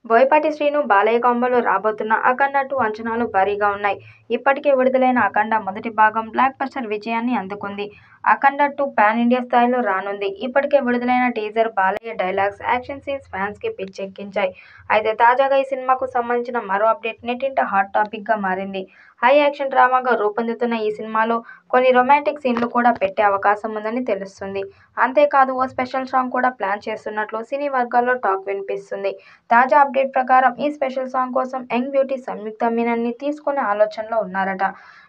బోయపాటి శ్రీను, బాలయ్య కాంబోలో రాబోతున్న 'అఖండ 2' అంచనాలు భారీగా ఉన్నాయి. ఇప్పటికే విడుదలైన 'అఖండ' మొదటి భాగం బ్లాక్ బస్టర్ విజయాన్ని అందుకుంది. 'అఖండ 2' పాన్ ఇండియా స్థాయిలో రానుంది. ఇప్పటికే విడుదలైన teaser, Balayya dialogues, action scenes fans కి పిచ్చెక్కించాయి. అయితే తాజాగా ఈ సినిమాకు సంబంధించిన మరో అప్డేట్ నెట్టింట హాట్ టాపిక్ గా మారింది. హై యాక్షన్ డ్రామాగా రూపొందుతున్న ఈ సినిమాలో కొన్ని రొమాంటిక్ సీన్లు కూడా పెట్టే అవకాశం ఉందని తెలుస్తుంది. అంతేకాదు ఓ స్పెషల్ సాంగ్ కూడా ప్లాన్ చేస్తున్నట్లు సినీ వర్గాల్లో టాక్ వినిపిస్తుంది. తాజా అప్డేట్ ప్రకారం ఈ స్పెషల్ సాంగ్ కోసం యంగ్ బ్యూటీ సంయుక్త మీనన్ ని తీసుకునే ఆలోచనలో ఉన్నారట.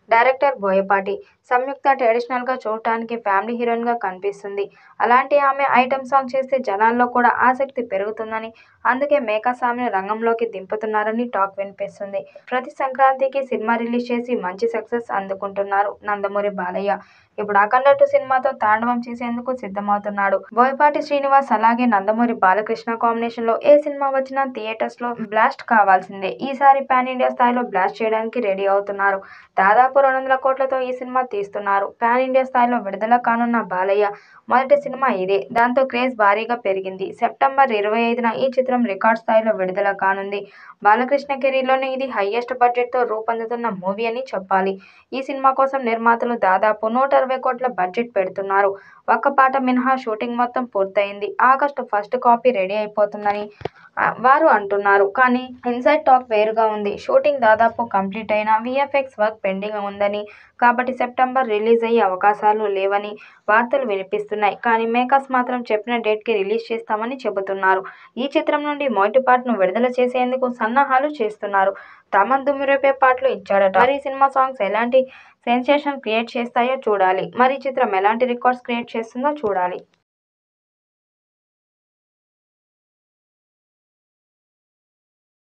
డైరెక్టర్ బోయపాటి. సంయుక్త ట్రెడిషనల్ గా చూడటానికి ఫ్యామిలీ హీరోయిన్ గా కనిపిస్తుంది. అలాంటి ఆమె ఐటెం సాంగ్ చేస్తే జనాల్లో కూడా ఆసక్తి పెరుగుతుందని, అందుకే మేకర్స్ ఆమెను రంగంలోకి దింపుతున్నారని టాక్ వినిపిస్తుంది. ప్రతి సంక్రాంతికి సినిమా రిలీజ్ చేసి మంచి సక్సెస్ అందుకుంటున్నారు నందమూరి బాలయ్య. ఇప్పుడు 'అఖండ 2' సినిమాతో తాండవం చేసేందుకు సిద్ధమవుతున్నాడు. బోయపాటి శ్రీనివాస్ అలాగే నందమూరి బాలకృష్ణ కాంబినేషన్ లో ఏ సినిమా వచ్చినా థియేటర్స్ లో బ్లాస్ట్ కావాల్సిందే. ఈసారి పాన్ ఇండియా స్థాయిలో బ్లాస్ట్ చేయడానికి రెడీ అవుతున్నారు. దాదాపు 200 కోట్లతో ఈ సినిమా తీస్తున్నారు. పాన్ ఇండియా స్థాయిలో విడుదల కానున్న బాలయ్య మొదటి సినిమా ఇదే. దాంతో క్రేజ్ భారీగా పెరిగింది. సెప్టెంబర్ 25న ఈ చిత్రం రికార్డ్ స్థాయిలో విడుదల కానుంది. బాలకృష్ణ కెరీర్లోనే ఇది హైయెస్ట్ బడ్జెట్ తో రూపొందుతున్న మూవీ అని చెప్పాలి. ఈ సినిమా కోసం నిర్మాతలు దాదాపు 120 కోట్ల బడ్జెట్ పెడుతున్నారు. ఒక్క పాట మినహా షూటింగ్ మొత్తం పూర్తయింది. ఆగస్టు 1 కాపీ రెడీ అయిపోతుందని వారు అంటున్నారు. కానీ ఇన్సైడ్ టాక్ వేరుగా ఉంది. షూటింగ్ దాదాపు కంప్లీట్ అయినా విఎఫ్ఎక్స్ వర్క్ పెండింగ్ ఉందని, కాబట్టి సెప్టెంబర్ రిలీజ్ అయ్యే అవకాశాలు లేవని వార్తలు వినిపిస్తున్నాయి. కానీ మేకర్స్ మాత్రం చెప్పిన డేట్ కి రిలీజ్ చేస్తామని చెబుతున్నారు. ఈ చిత్రం నుండి మొదటి పార్ట్ ను విడుదల చేసేందుకు సన్నాహాలు చేస్తున్నారు. తమన్ దుమ్మురేపే పాటలు ఇచ్చాడట. మరి ఈ సినిమా సాంగ్స్ ఎలాంటి సెన్సేషన్ క్రియేట్ చేస్తాయో చూడాలి. మరి ఈ చిత్రం ఎలాంటి రికార్డ్స్ క్రియేట్ చేస్తుందో చూడాలి.